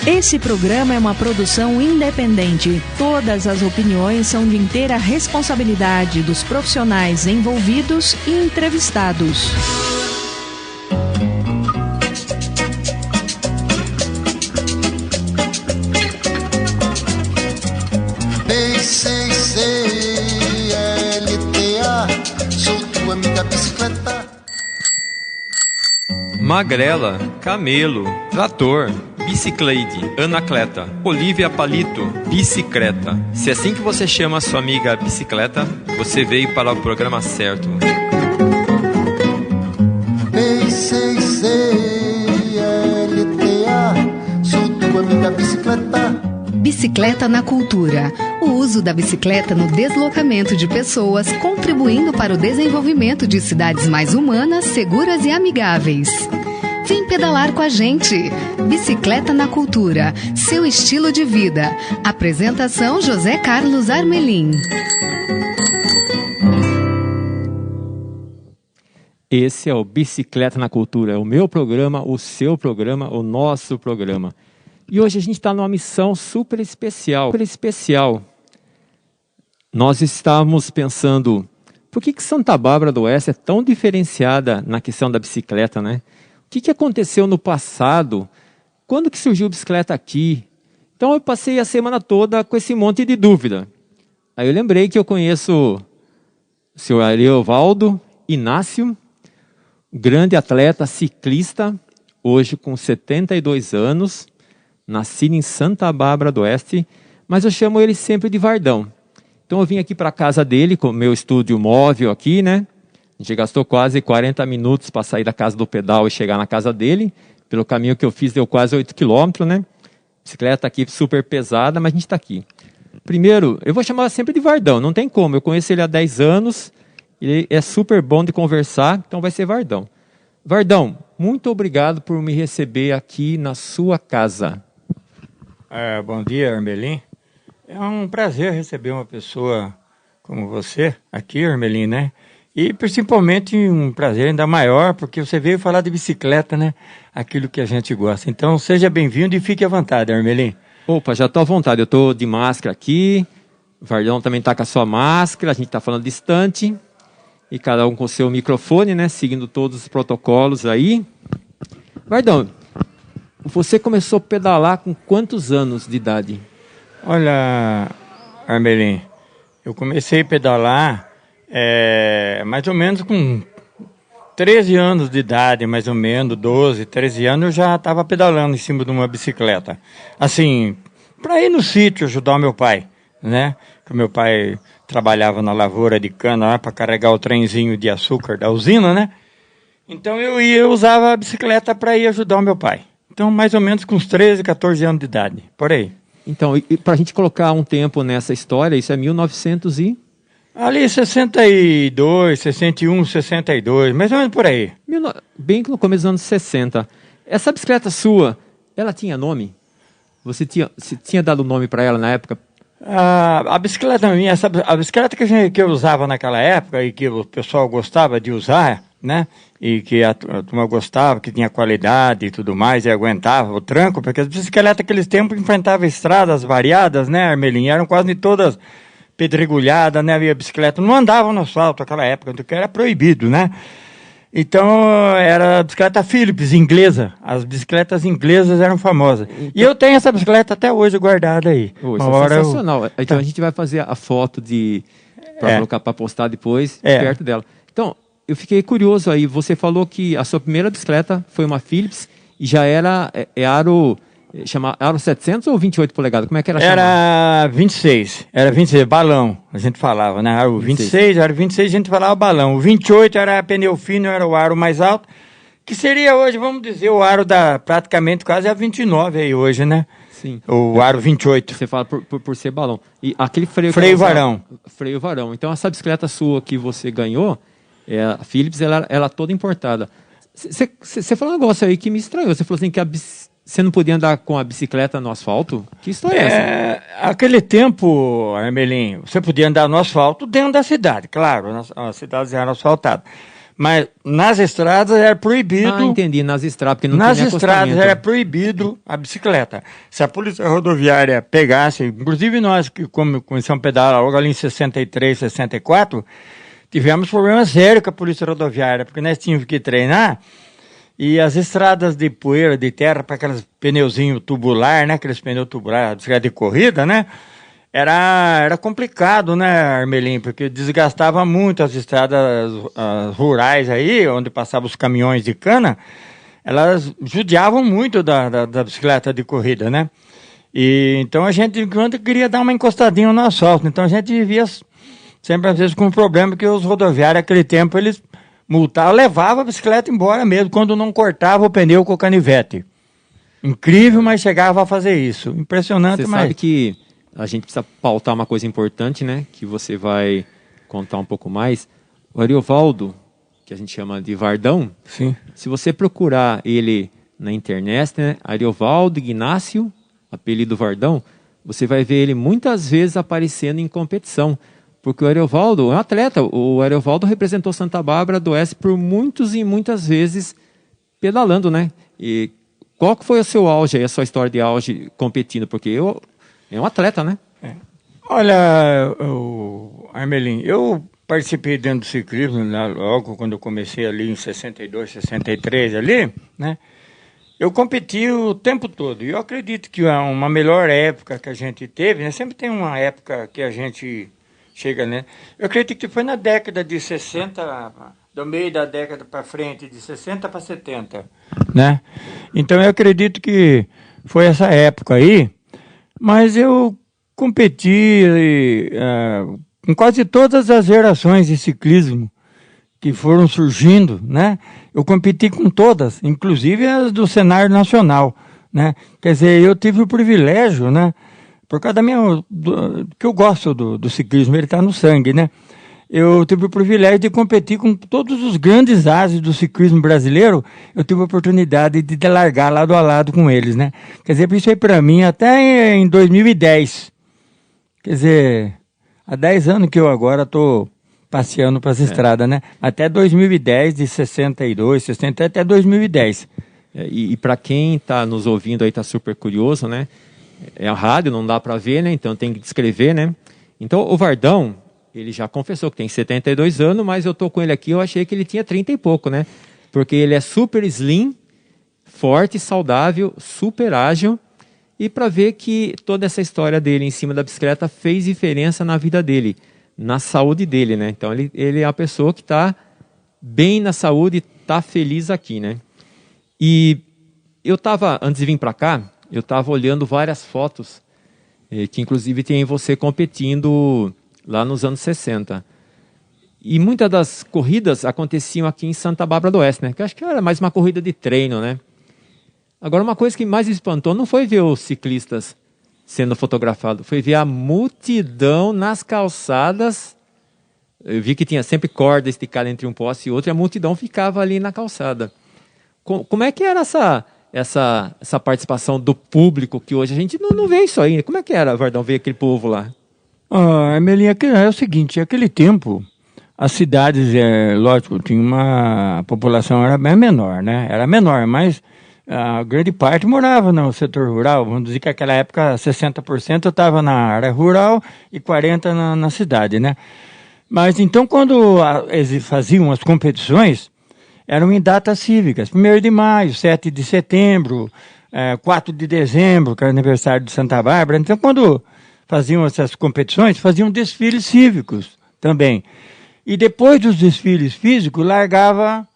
Esse programa é uma produção independente. Todas as opiniões são de inteira responsabilidade dos profissionais envolvidos e entrevistados. Magrela, Camelo, Trator, Biciclade, Anacleta, Olívia Palito, Bicicleta. Se é assim que você chama a sua amiga bicicleta, você veio para o programa certo. B6CLTA, sou tua amiga bicicleta. Bicicleta na cultura. O uso da bicicleta no deslocamento de pessoas, contribuindo para o desenvolvimento de cidades mais humanas, seguras e amigáveis. Vem pedalar com a gente. Bicicleta na cultura. Seu estilo de vida. Apresentação José Carlos Armelin. Esse é o Bicicleta na Cultura. É o meu programa, o seu programa, o nosso programa. E hoje a gente está numa missão super especial. Nós estávamos pensando, por que Santa Bárbara do Oeste é tão diferenciada na questão da bicicleta, né? O que aconteceu no passado? Quando que surgiu a bicicleta aqui? Então eu passei a semana toda com esse monte de dúvida. Aí eu lembrei que eu conheço o senhor Ariovaldo Inácio, grande atleta ciclista, hoje com 72 anos, nascido em Santa Bárbara do Oeste, mas eu chamo ele sempre de Vardão. Então eu vim aqui para a casa dele, com o meu estúdio móvel aqui, né? A gente gastou quase 40 minutos para sair da casa do pedal e chegar na casa dele. Pelo caminho que eu fiz deu quase 8 quilômetros, né? Bicicleta aqui super pesada, mas a gente está aqui. Primeiro, eu vou chamar sempre de Vardão, não tem como. Eu conheço ele há 10 anos, ele é super bom de conversar, então vai ser Vardão. Vardão, muito obrigado por me receber aqui na sua casa. Bom dia, Armelin. É um prazer receber uma pessoa como você aqui, Armelin, né? E principalmente um prazer ainda maior, porque você veio falar de bicicleta, né? Aquilo que a gente gosta. Então seja bem-vindo e fique à vontade, Armelin. Opa, já estou à vontade. Eu estou de máscara aqui, o Vardão também está com a sua máscara, a gente está falando distante, e cada um com o seu microfone, né? Seguindo todos os protocolos aí. Vardão, você começou a pedalar com quantos anos de idade? Olha, Armelin, eu comecei a pedalar mais ou menos com 13 anos de idade, mais ou menos, 12, 13 anos, eu já estava pedalando em cima de uma bicicleta. Assim, para ir no sítio ajudar o meu pai, né? Porque o meu pai trabalhava na lavoura de cana lá para carregar o trenzinho de açúcar da usina, né? Então eu usava a bicicleta para ir ajudar o meu pai. Então, mais ou menos com uns 13, 14 anos de idade, por aí. Então, para a gente colocar um tempo nessa história, isso é 1900 e... Ali, 62, 61, 62, mais ou menos por aí. Bem no começo dos anos 60. Essa bicicleta sua, ela tinha nome? Você tinha dado nome para ela na época? A bicicleta minha, a bicicleta que eu usava naquela época e que o pessoal gostava de usar, né? E que a turma gostava, que tinha qualidade e tudo mais, e aguentava o tranco, porque as bicicletas naqueles tempos enfrentavam estradas variadas, né, Armelin? Eram quase todas pedregulhadas, né? A bicicleta não andava no asfalto naquela época, porque era proibido, né? Então, era a bicicleta Philips, inglesa. As bicicletas inglesas eram famosas. Então, e eu tenho essa bicicleta até hoje guardada aí. Isso é sensacional. Então, a gente vai fazer a foto para colocar para postar depois, perto dela. Então, eu fiquei curioso aí. Você falou que a sua primeira bicicleta foi uma Philips e já era aro 700 ou 28 polegadas? Como é que era chamado? Era 26. Era 26, balão, a gente falava, né? Aro 26, aro 26 a gente falava balão. O 28 era pneu fino, era o aro mais alto, que seria hoje, vamos dizer, o aro praticamente quase a 29 aí hoje, né? Sim. O aro 28. Você fala por ser balão. E aquele freio varão. Freio varão. Então, essa bicicleta sua que você ganhou, a Philips, ela toda importada. Você falou um negócio aí que me estranhou. Você falou assim que você não podia andar com a bicicleta no asfalto? Que história é essa? Aquele tempo, Armelin, você podia andar no asfalto dentro da cidade, claro, as cidades eram asfaltadas. Mas nas estradas era proibido. Ah, entendi, nas estradas, porque não nas tinha estradas acostamento. era proibido a bicicleta. Se a polícia rodoviária pegasse, inclusive nós que começamos a pedalar logo ali em 63, 64, tivemos problemas sérios com a polícia rodoviária, porque nós tínhamos que treinar e as estradas de poeira, de terra, para aqueles pneuzinhos tubular, né? Aqueles pneus tubular, bicicleta de corrida, né? Era complicado, né, Armelim? Porque desgastava muito as estradas rurais aí, onde passavam os caminhões de cana, elas judiavam muito da bicicleta de corrida, né? E então a gente, quando queria dar uma encostadinha no asfalto, então a gente vivia sempre às vezes com um problema que os rodoviários, naquele tempo, eles multavam, levavam a bicicleta embora mesmo, quando não cortava o pneu com o canivete. Incrível, mas chegava a fazer isso. Impressionante, Você mas... sabe que a gente precisa pautar uma coisa importante, né? Que você vai contar um pouco mais. O Ariovaldo, que a gente chama de Vardão, Sim. se você procurar ele na internet, né? Ariovaldo Ignácio, apelido Vardão, você vai ver ele muitas vezes aparecendo em competição. Porque o Ariovaldo é um atleta. O Ariovaldo representou Santa Bárbara do Oeste por muitas e muitas vezes pedalando, né? E qual que foi o seu auge, a sua história de auge competindo? Porque é um atleta, né? Olha, Armelim, eu participei dentro do ciclismo, né, logo quando eu comecei ali em 62, 63 ali, né? Eu competi o tempo todo. E eu acredito que uma melhor época que a gente teve, né? Sempre tem uma época que a gente chega, né? Eu acredito que foi na década de 60, do meio da década para frente, de 60 para 70, né? Então eu acredito que foi essa época aí, mas eu competi com quase todas as gerações de ciclismo que foram surgindo, né? Eu competi com todas, inclusive as do cenário nacional, né? Quer dizer, eu tive o privilégio, né? Por causa que eu gosto do ciclismo, ele está no sangue, né? Eu tive o privilégio de competir com todos os grandes ases do ciclismo brasileiro. Eu tive a oportunidade de largar lado a lado com eles, né? Quer dizer, isso aí para mim até em 2010. Quer dizer, há 10 anos que eu agora estou passeando para as estradas, né? Até 2010, de 62, 60 até 2010. E para quem está nos ouvindo aí, está super curioso, né? É a rádio, não dá para ver, né? Então tem que descrever, né? Então o Vardão, ele já confessou que tem 72 anos, mas eu tô com ele aqui, eu achei que ele tinha 30 e pouco, né? Porque ele é super slim, forte, saudável, super ágil. E para ver que toda essa história dele em cima da bicicleta fez diferença na vida dele, na saúde dele, né? Então ele é uma pessoa que está bem na saúde, está feliz aqui, né? E eu estava, antes de vir para cá, eu estava olhando várias fotos, que inclusive tem você competindo lá nos anos 60. E muitas das corridas aconteciam aqui em Santa Bárbara do Oeste, né? Que eu acho que era mais uma corrida de treino, né? Agora, uma coisa que mais me espantou não foi ver os ciclistas sendo fotografados, foi ver a multidão nas calçadas. Eu vi que tinha sempre corda esticada entre um poste e outro, e a multidão ficava ali na calçada. Como é que era essa participação do público, que hoje a gente não vê isso aí? Como é que era, Vardão, ver aquele povo lá? Emelinha, é o seguinte, naquele tempo, as cidades, lógico, a população era bem menor, né? Era menor, mas a grande parte morava no setor rural. Vamos dizer que naquela época 60% estava na área rural e 40% na cidade, né? Mas então quando eles faziam as competições, eram em datas cívicas, 1º de maio, 7 de setembro, 4 de dezembro, que era o aniversário de Santa Bárbara. Então quando faziam essas competições, faziam desfiles cívicos também. E depois dos desfiles físicos, largava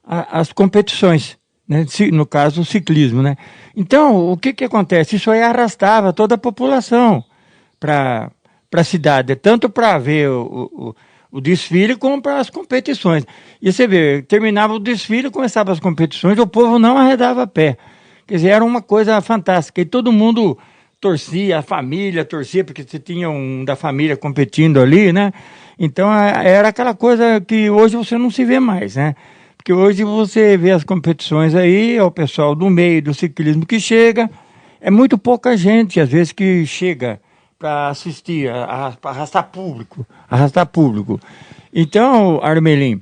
as competições, né? No caso, o ciclismo, né? Então, o que acontece? Isso aí arrastava toda a população para a cidade, tanto para ver o desfile como para as competições. E você vê, terminava o desfile, começavam as competições, o povo não arredava pé. Quer dizer, era uma coisa fantástica. E todo mundo torcia, a família torcia, porque você tinha um da família competindo ali, né? Então, era aquela coisa que hoje você não se vê mais, né? Porque hoje você vê as competições aí, é o pessoal do meio do ciclismo que chega, é muito pouca gente, às vezes, que chega para assistir, para arrastar público. Então, Armelim,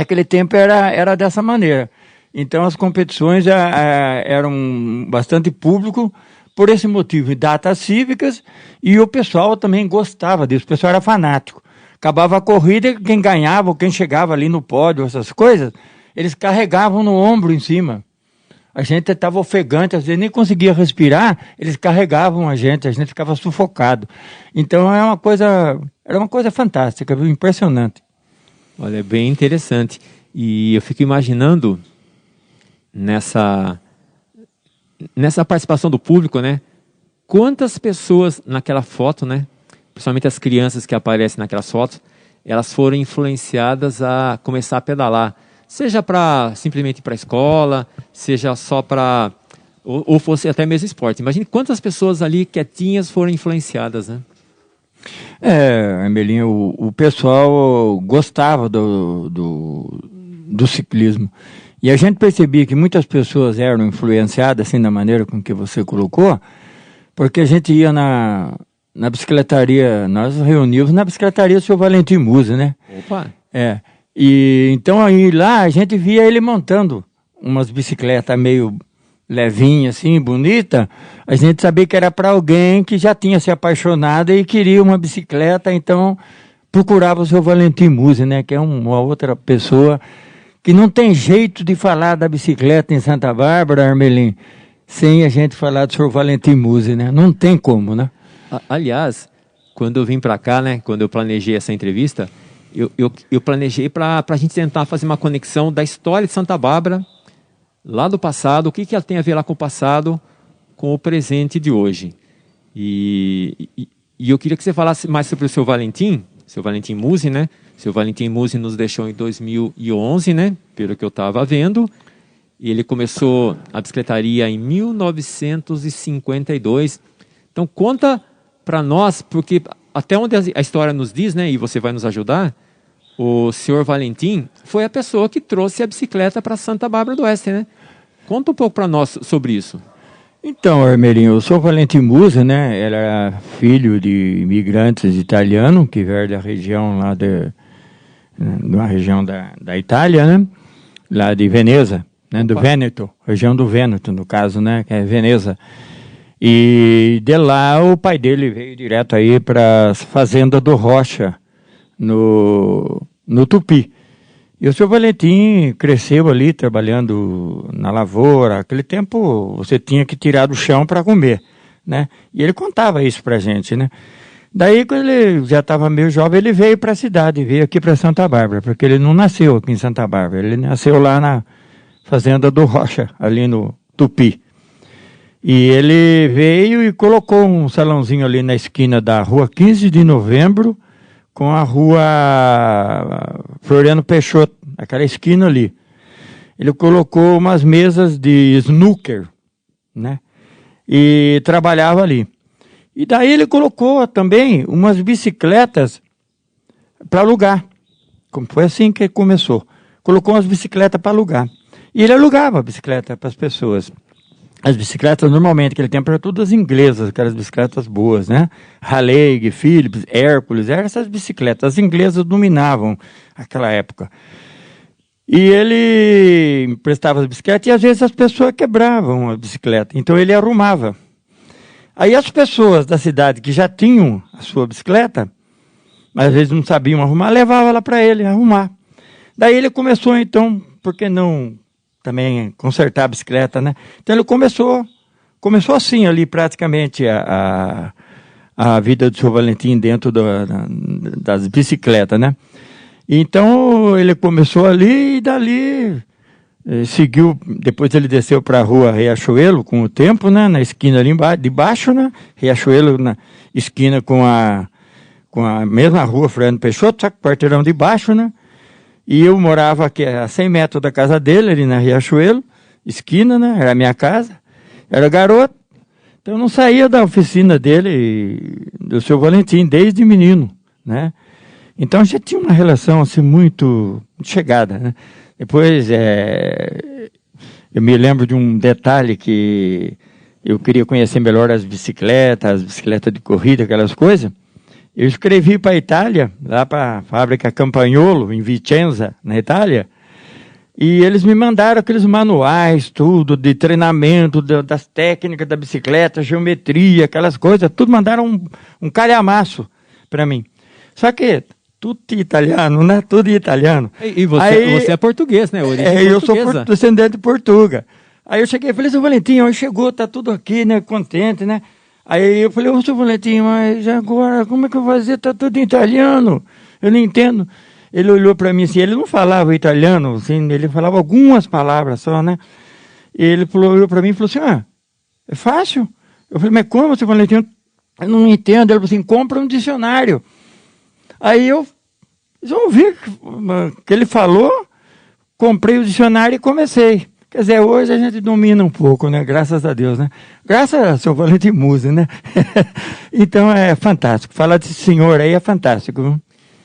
aquele tempo era dessa maneira. Então as competições eram bastante público por esse motivo, datas cívicas, e o pessoal também gostava disso, o pessoal era fanático. Acabava a corrida, quem ganhava, ou quem chegava ali no pódio, essas coisas, eles carregavam no ombro em cima. A gente estava ofegante, às vezes nem conseguia respirar, eles carregavam a gente ficava sufocado. Então era uma coisa fantástica, impressionante. Olha, é bem interessante. E eu fico imaginando nessa participação do público, né? Quantas pessoas naquela foto, né? Principalmente as crianças que aparecem naquelas fotos, elas foram influenciadas a começar a pedalar. Seja para simplesmente para a escola, seja só para... Ou fosse até mesmo esporte. Imagine quantas pessoas ali quietinhas foram influenciadas, né? Armelinho, o pessoal gostava do ciclismo. E a gente percebia que muitas pessoas eram influenciadas, assim, da maneira com que você colocou, porque a gente ia na bicicletaria, nós reunimos na bicicletaria do seu Valentim Musi, né? Opa! E então aí lá a gente via ele montando umas bicicletas meio levinha, assim, bonita. A gente sabia que era para alguém que já tinha se apaixonado e queria uma bicicleta, então procurava o seu Valentim Musi, né? Que é uma outra pessoa que não tem jeito de falar da bicicleta em Santa Bárbara, Armelim, sem a gente falar do seu Valentim Musi, né? Não tem como, né? Aliás, quando eu vim para cá, né? Quando eu planejei essa entrevista, eu planejei para a gente tentar fazer uma conexão da história de Santa Bárbara, lá do passado, o que ela tem a ver lá com o passado, com o presente de hoje. E eu queria que você falasse mais sobre o seu Valentim Musi, né? Seu Valentim Musi nos deixou em 2011, né? Pelo que eu estava vendo. E ele começou a bicicletaria em 1952. Então conta para nós, porque até onde a história nos diz, né? E você vai nos ajudar, o senhor Valentim foi a pessoa que trouxe a bicicleta para Santa Bárbara do Oeste, né? Conta um pouco para nós sobre isso. Então, Armelinho, o senhor Valentim Musi, né? Ele era filho de imigrantes italianos que vieram da região lá de uma região da Itália, né? Lá de Veneza, né? Do Vêneto, região do Vêneto, no caso, né? Que é Veneza. E de lá o pai dele veio direto aí para a fazenda do Rocha, no Tupi. E o seu Valentim cresceu ali trabalhando na lavoura. Aquele tempo você tinha que tirar do chão para comer, né? E ele contava isso para a gente, né? Daí, quando ele já estava meio jovem, ele veio para a cidade, veio aqui para Santa Bárbara, porque ele não nasceu aqui em Santa Bárbara, ele nasceu lá na fazenda do Rocha, ali no Tupi. E ele veio e colocou um salãozinho ali na esquina da rua 15 de novembro com a rua Floriano Peixoto, aquela esquina ali. Ele colocou umas mesas de snooker, né? E trabalhava ali. E daí ele colocou também umas bicicletas para alugar. Foi assim que ele começou. Colocou umas bicicletas para alugar. E ele alugava a bicicleta para as pessoas. As bicicletas, normalmente, naquele tempo, eram todas inglesas, aquelas bicicletas boas, né? Halley, Philips, Hércules, eram essas bicicletas. As inglesas dominavam aquela época. E ele emprestava as bicicletas e, às vezes, as pessoas quebravam a bicicleta. Então, ele arrumava. Aí, as pessoas da cidade que já tinham a sua bicicleta, mas às vezes não sabiam arrumar, levavam ela para ele arrumar. Daí, ele começou, então, por que não também consertar a bicicleta, né? Então ele começou assim ali praticamente a vida do seu Valentim dentro das bicicletas, né? Então ele começou ali e dali seguiu, depois ele desceu para a rua Riachuelo com o tempo, né? Na esquina ali de baixo, né? Riachuelo na esquina com a mesma rua Floriano Peixoto, só que quarteirão de baixo, né? E eu morava aqui a 100 metros da casa dele, ali na Riachuelo, esquina, né? Era a minha casa. Era garoto. Então eu não saía da oficina dele, do seu Valentim, desde menino, né? Então a gente tinha uma relação assim muito chegada, né? Depois eu me lembro de um detalhe que eu queria conhecer melhor as bicicletas de corrida, aquelas coisas. Eu escrevi para a Itália, lá para a fábrica Campagnolo, em Vicenza, na Itália, e eles me mandaram aqueles manuais, tudo, de treinamento, das técnicas da bicicleta, geometria, aquelas coisas, tudo mandaram um calhamaço para mim. Só que tudo italiano, né? Tudo italiano. E você é português, né? Eu sou descendente de Portugal. Aí eu cheguei e falei, seu Valentim, aí chegou, tá tudo aqui, né? Contente, né? Aí eu falei, ô, seu Valentim, mas agora como é que eu vou fazer? Tá tudo em italiano. Eu não entendo. Ele olhou para mim assim, ele não falava italiano, assim, ele falava algumas palavras só, né? E ele olhou para mim e falou assim, é fácil? Eu falei, mas como, seu Valentim? Eu não entendo. Ele falou assim, compra um dicionário. Aí eu ouvi o que ele falou, comprei o dicionário e comecei. Quer dizer, hoje a gente domina um pouco, né? Graças a Deus, né? Graças ao seu Valentim Musi, né? Então é fantástico. Falar desse senhor aí é fantástico. Viu?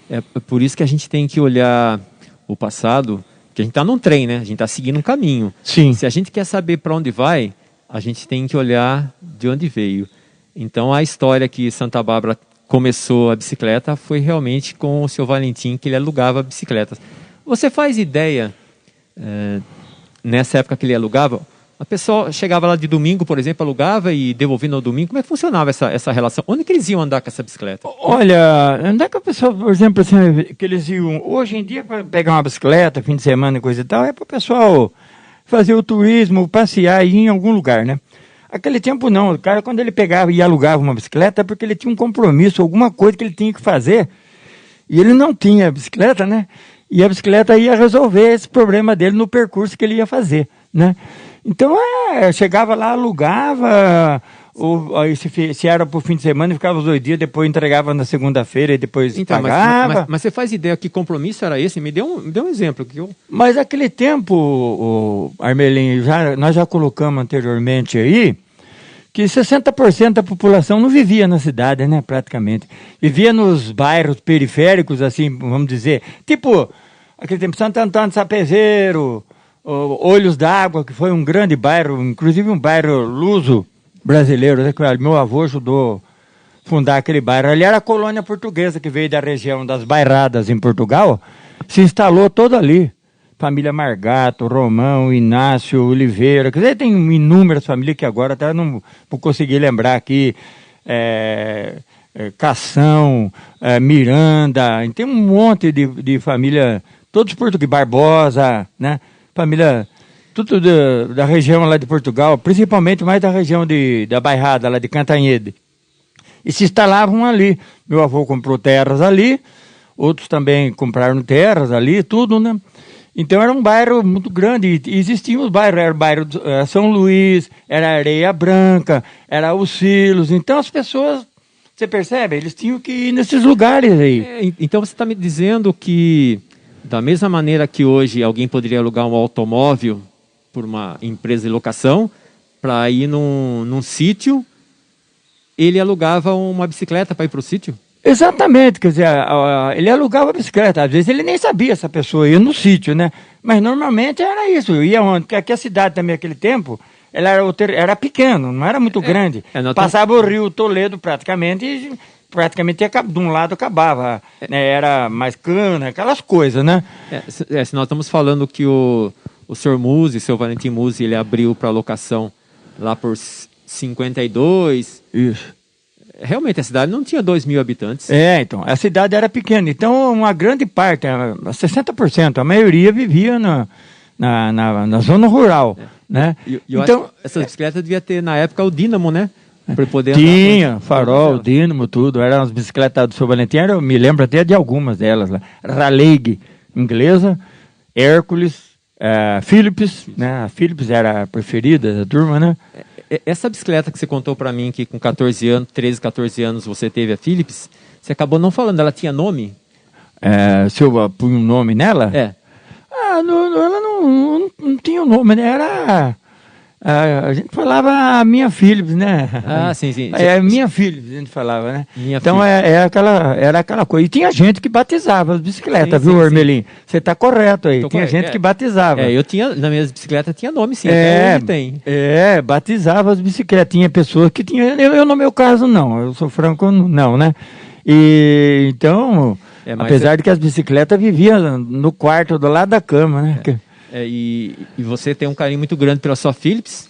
É por isso que a gente tem que olhar o passado, que a gente está num trem, né? A gente está seguindo um caminho. Sim. Se a gente quer saber para onde vai, a gente tem que olhar de onde veio. Então a história que Santa Bárbara começou a bicicleta foi realmente com o seu Valentim, que ele alugava bicicletas. Você faz ideia... nessa época que ele alugava, a pessoa chegava lá de domingo, por exemplo, alugava e devolvia no domingo. Como é que funcionava essa relação? Onde que eles iam andar com essa bicicleta? Olha, andar com a pessoa, por exemplo, assim, que eles iam... Hoje em dia, para pegar uma bicicleta, fim de semana e coisa e tal, é para o pessoal fazer o turismo, passear e ir em algum lugar, né? Aquele tempo não. O cara, quando ele pegava e alugava uma bicicleta, é porque ele tinha um compromisso, alguma coisa que ele tinha que fazer. E ele não tinha bicicleta, né? E a bicicleta ia resolver esse problema dele no percurso que ele ia fazer, né? Então, chegava lá, alugava, aí se era por fim de semana, ficava os 2 dias, depois entregava na segunda-feira e depois pagava. Mas você faz ideia que compromisso era esse? Me dê um exemplo. Mas naquele tempo, Armelim, nós já colocamos anteriormente aí, que 60% da população não vivia na cidade, né, praticamente. Vivia nos bairros periféricos, assim, vamos dizer, tipo, aquele tempo, Santo Antônio de Sapezeiro, Olhos d'Água, que foi um grande bairro, inclusive um bairro luso brasileiro, né, que meu avô ajudou a fundar aquele bairro. Ali era a colônia portuguesa que veio da região das Bairradas em Portugal, se instalou todo ali. Família Margato, Romão, Inácio, Oliveira, quer dizer, tem inúmeras famílias que agora até não vou conseguir lembrar aqui, Cação, Miranda, tem um monte de família, todos portugueses, Barbosa, né? Família, tudo da região lá de Portugal, principalmente mais da região da Bairrada, lá de Cantanhede. E se instalavam ali. Meu avô comprou terras ali, outros também compraram terras ali, tudo, né? Então era um bairro muito grande, e existiam os bairros, era o bairro São Luís, era Areia Branca, era os Silos, então as pessoas, você percebe, eles tinham que ir nesses lugares aí. Então você está me dizendo que, da mesma maneira que hoje alguém poderia alugar um automóvel por uma empresa de locação, para ir num sítio, ele alugava uma bicicleta para ir para o sítio? Exatamente, quer dizer, ele alugava a bicicleta, às vezes ele nem sabia se a pessoa ia no sítio, né? Mas normalmente era isso, ia onde? Porque aqui a cidade também, naquele tempo, ela era pequeno, não era muito grande. Passava o rio Toledo praticamente, e praticamente de um lado acabava, né? Era mais cana, aquelas coisas, né? Se nós estamos falando que o senhor Musi, seu Valentim Musi, ele abriu para locação lá por 52... Isso. Realmente, a cidade não tinha 2.000 habitantes. Então, a cidade era pequena. Então, uma grande parte, 60%, a maioria vivia na zona rural. Né? Eu acho que essa bicicleta devia ter, na época, o dínamo, né? Para poder tinha, farol, dínamo, tudo. Eram as bicicletas do seu Valentim, eu me lembro até de algumas delas lá. Raleigh, inglesa, Hércules, Philips, né? A Philips era a preferida da turma, né? Essa bicicleta que você contou para mim, que com 14 anos, 13, 14 anos você teve a Philips, você acabou não falando, ela tinha nome? Se eu punha um nome nela? Ela não tinha um nome, né? Era... a gente falava a minha Philips, né? Sim. Minha Philips, a gente falava, né? Então Philips. Era aquela coisa. E tinha gente que batizava as bicicletas, viu, Armelim? Você está correto aí. Tinha gente que batizava. Na minha bicicleta tinha nome, sim. Até hoje tem. Batizava as bicicletas. Tinha pessoas que tinham. Eu, no meu caso, não. Eu sou franco, não, né? E então, apesar É. de que as bicicletas viviam no quarto do lado da cama, né? E você tem um carinho muito grande pela sua Philips.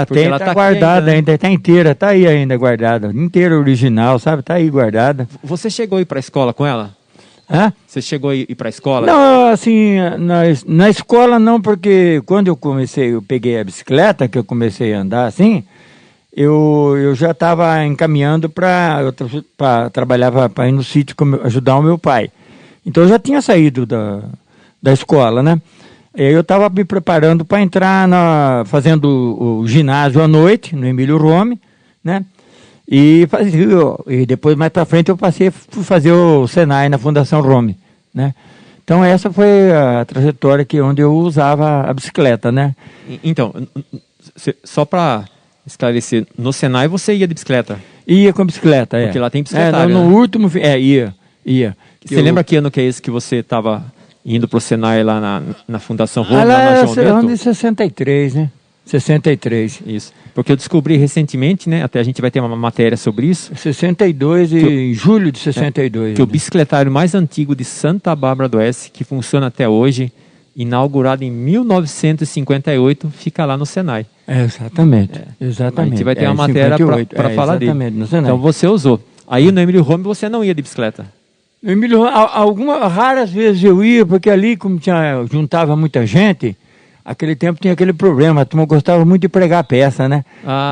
Porque ela tá guardada ainda, tá inteira, tá aí ainda guardada, inteira original, sabe? Tá aí guardada. Você chegou a ir para a escola com ela? Hã? Você chegou a ir para a escola? Não, assim, na escola não, porque quando eu peguei a bicicleta, que eu comecei a andar assim, eu já estava encaminhando para trabalhar para ir no sítio ajudar o meu pai. Então eu já tinha saído da escola, né? E aí eu estava me preparando para entrar fazendo o ginásio à noite, no Emílio Rome, né? E depois, mais para frente, fui fazer o Senai na Fundação Rome, né? Então essa foi a trajetória onde eu usava a bicicleta, né? Então, só para esclarecer, no Senai você ia de bicicleta? Ia com bicicleta, Porque lá tem bicicletário, no né? último, ia. Você lembra que ano que é esse que você estava indo pro Senai lá na Fundação Rome, lá lá na João era ano Bento? de 63, né? 63. Isso. Porque eu descobri recentemente, né? Até a gente vai ter uma matéria sobre isso. 62 em julho de 62. Que o bicicletário mais antigo de Santa Bárbara do Oeste, que funciona até hoje, inaugurado em 1958, fica lá no Senai. Exatamente. Exatamente. A gente vai ter uma matéria para falar dele. No Senai. Então você usou. Aí no Emílio Rome você não ia de bicicleta? No Emílio, raras vezes eu ia, porque ali, como juntava muita gente, aquele tempo tinha aquele problema, a turma gostava muito de pregar peça, né?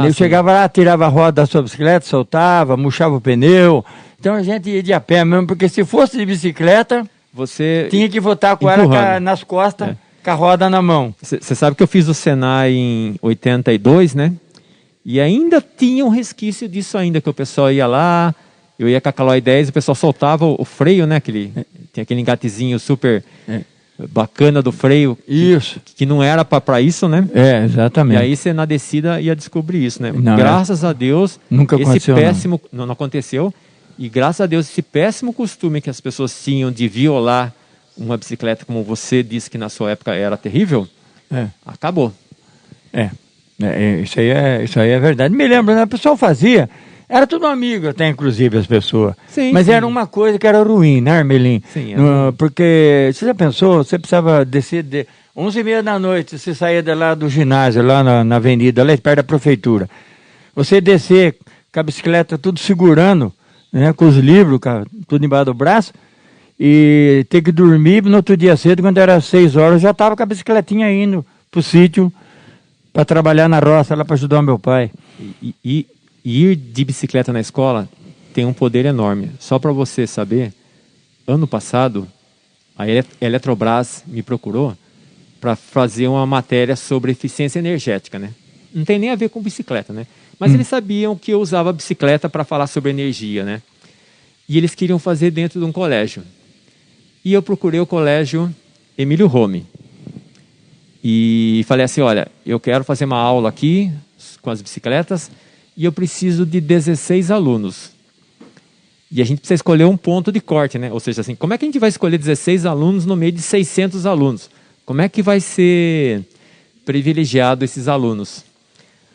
Eu chegava lá, tirava a roda da sua bicicleta, soltava, murchava o pneu. Então a gente ia de a pé mesmo, porque se fosse de bicicleta, você tinha que voltar com ela nas costas, com a roda na mão. Você sabe que eu fiz o Senai em 82, né? E ainda tinha um resquício disso ainda, que o pessoal ia lá, eu ia com a Caloi 10, o pessoal soltava o freio, né? Tinha aquele engatezinho super bacana do freio. Isso. Que não era para isso, né? Exatamente. E aí você na descida ia descobrir isso, né? Não, graças a Deus, nunca aconteceu, péssimo não aconteceu. E graças a Deus, esse péssimo costume que as pessoas tinham de violar uma bicicleta, como você disse que na sua época era terrível, acabou. Isso aí é verdade. Me lembro, né? O pessoal fazia, era tudo amigo até, inclusive, as pessoas. Sim, mas era uma coisa que era ruim, né, Armelim? Sim. Porque, você já pensou, você precisava descer 11h30 da noite, você saía de lá do ginásio, lá na avenida, lá perto da prefeitura. Você descer com a bicicleta tudo segurando, né, com os livros, tudo embaixo do braço, e ter que dormir no outro dia cedo, quando era 6 horas, eu já estava com a bicicletinha indo pro sítio para trabalhar na roça, lá para ajudar o meu pai. E ir de bicicleta na escola tem um poder enorme. Só para você saber, ano passado, a Eletrobras me procurou para fazer uma matéria sobre eficiência energética, né? Não tem nem a ver com bicicleta, né? Mas eles sabiam que eu usava a bicicleta para falar sobre energia, né? E eles queriam fazer dentro de um colégio. E eu procurei o colégio Emílio Rome. E falei assim, olha, eu quero fazer uma aula aqui com as bicicletas e eu preciso de 16 alunos. E a gente precisa escolher um ponto de corte, né? Ou seja, assim, como é que a gente vai escolher 16 alunos no meio de 600 alunos? Como é que vai ser privilegiado esses alunos?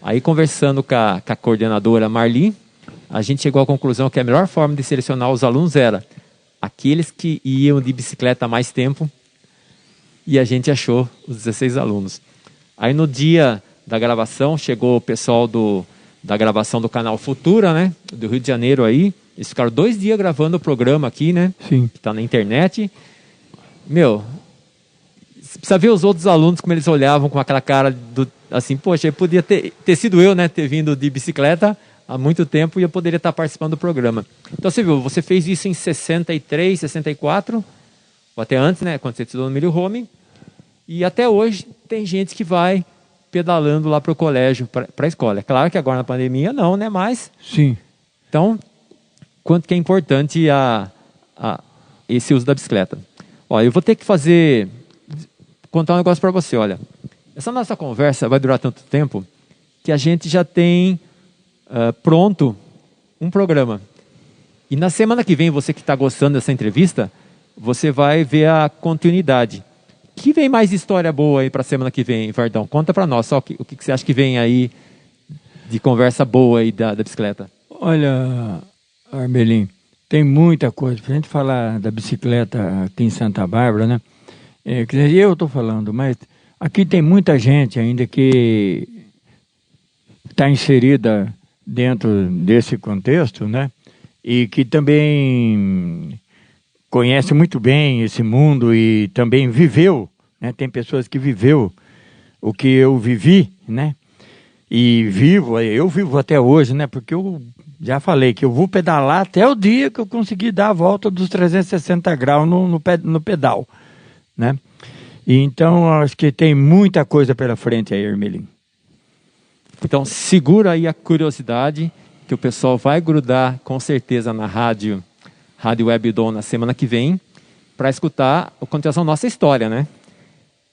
Aí, conversando com a coordenadora Marli, a gente chegou à conclusão que a melhor forma de selecionar os alunos era aqueles que iam de bicicleta há mais tempo, e a gente achou os 16 alunos. Aí, no dia da gravação, chegou o pessoal da gravação do canal Futura, né? Do Rio de Janeiro aí. Eles ficaram 2 dias gravando o programa aqui, né? Sim. Que tá na internet. Meu, você precisa ver os outros alunos, como eles olhavam com aquela cara assim, poxa, podia ter sido eu, né? Ter vindo de bicicleta há muito tempo e eu poderia estar participando do programa. Então você viu, você fez isso em 63, 64, ou até antes, né? Quando você estudou no Emílio Rome. E até hoje tem gente que vai pedalando lá para o colégio, para a escola. É claro que agora na pandemia não, né? Mas, sim. Então, quanto que é importante esse uso da bicicleta. Olha, eu vou ter que contar um negócio para você, olha. Essa nossa conversa vai durar tanto tempo que a gente já tem pronto um programa. E na semana que vem, você que está gostando dessa entrevista, você vai ver a continuidade. Que vem mais história boa aí para a semana que vem, Vardão? Conta para nós, só o que você acha que vem aí de conversa boa aí da bicicleta. Olha, Armelim, Tem muita coisa. Para a gente falar da bicicleta aqui em Santa Bárbara, né? Quer dizer, eu estou falando, mas aqui tem muita gente ainda que está inserida dentro desse contexto, né? E que também conhece muito bem esse mundo e também viveu, né? Tem pessoas que viveu o que eu vivi, né? E eu vivo até hoje, né? Porque eu já falei que eu vou pedalar até o dia que eu conseguir dar a volta dos 360 graus no pedal, né? E então, acho que tem muita coisa pela frente aí, Hermelinho. Então, segura aí a curiosidade, que o pessoal vai grudar com certeza na Rádio Web Dom na semana que vem, para escutar a continuação da nossa história, né?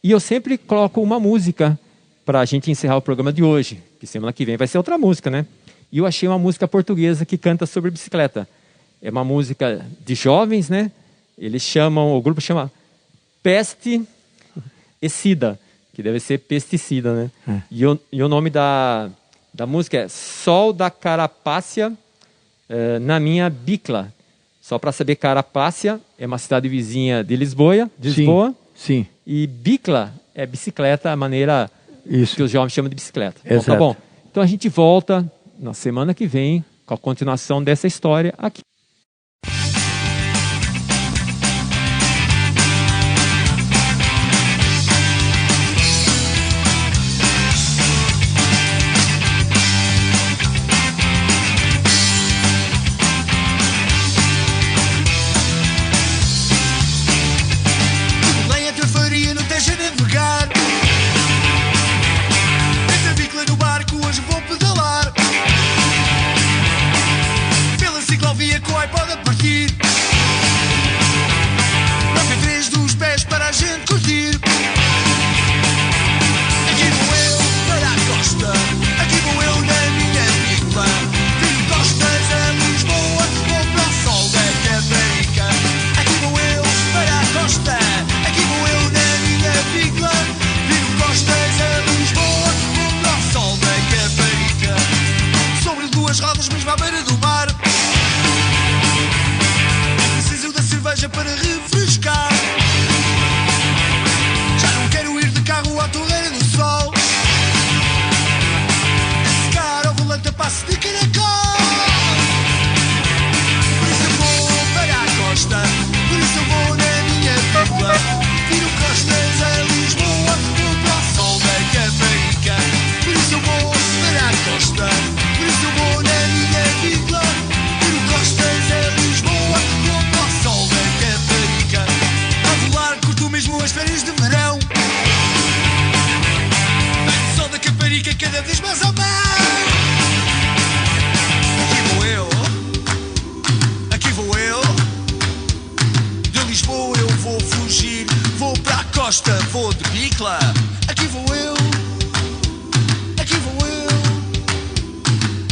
E eu sempre coloco uma música para a gente encerrar o programa de hoje, que semana que vem vai ser outra música, né? E eu achei uma música portuguesa que canta sobre bicicleta. É uma música de jovens, né? O grupo chama Peste e Sida, que deve ser pesticida, né? E o nome da música é Sol da Carapácia na minha bicla. Só para saber, Carapácia é uma cidade vizinha de Lisboa. Sim. E bicla é bicicleta, a maneira que os jovens chamam de bicicleta. Então, tá bom. Então a gente volta na semana que vem com a continuação dessa história aqui. Vou de bicla, aqui vou eu,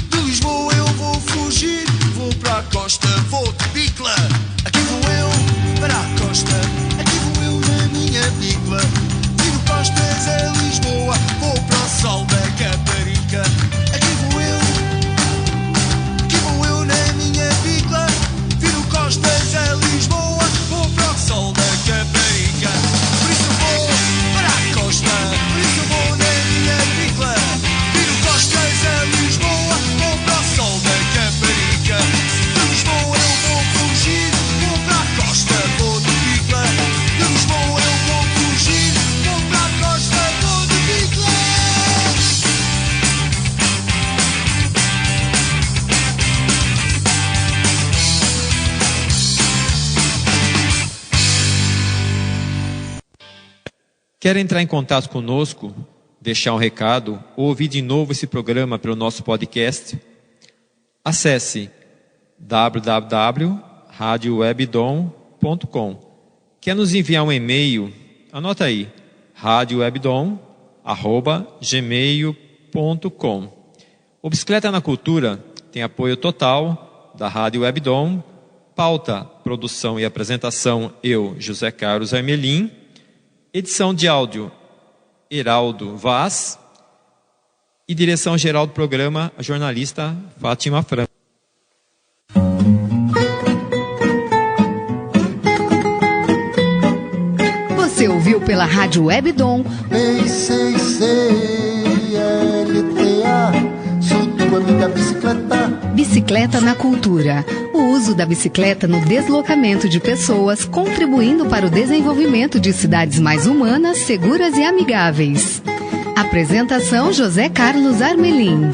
de Lisboa eu vou fugir, vou para a costa, vou de bicla, aqui vou eu, para a costa, aqui vou eu na minha bicla, viro costas a Lisboa, vou para o sol da Caparica, aqui vou eu na minha bicla, viro costas a Lisboa, vou para o sol da Caparica. Quer entrar em contato conosco, deixar um recado ou ouvir de novo esse programa pelo nosso podcast? Acesse www.radiowebdom.com. Quer nos enviar um e-mail? Anota aí, radiowebdom@gmail.com. O Bicicleta na Cultura tem apoio total da Rádio Webdom, pauta, produção e apresentação eu, José Carlos Hermelim. Edição de áudio, Heraldo Vaz. E direção-geral do programa, a jornalista Fátima Franco. Rádio Webdom. BICCLTA, sou tua amiga bicicleta. Bicicleta na cultura. O uso da bicicleta no deslocamento de pessoas, contribuindo para o desenvolvimento de cidades mais humanas, seguras e amigáveis. Apresentação: José Carlos Armelin.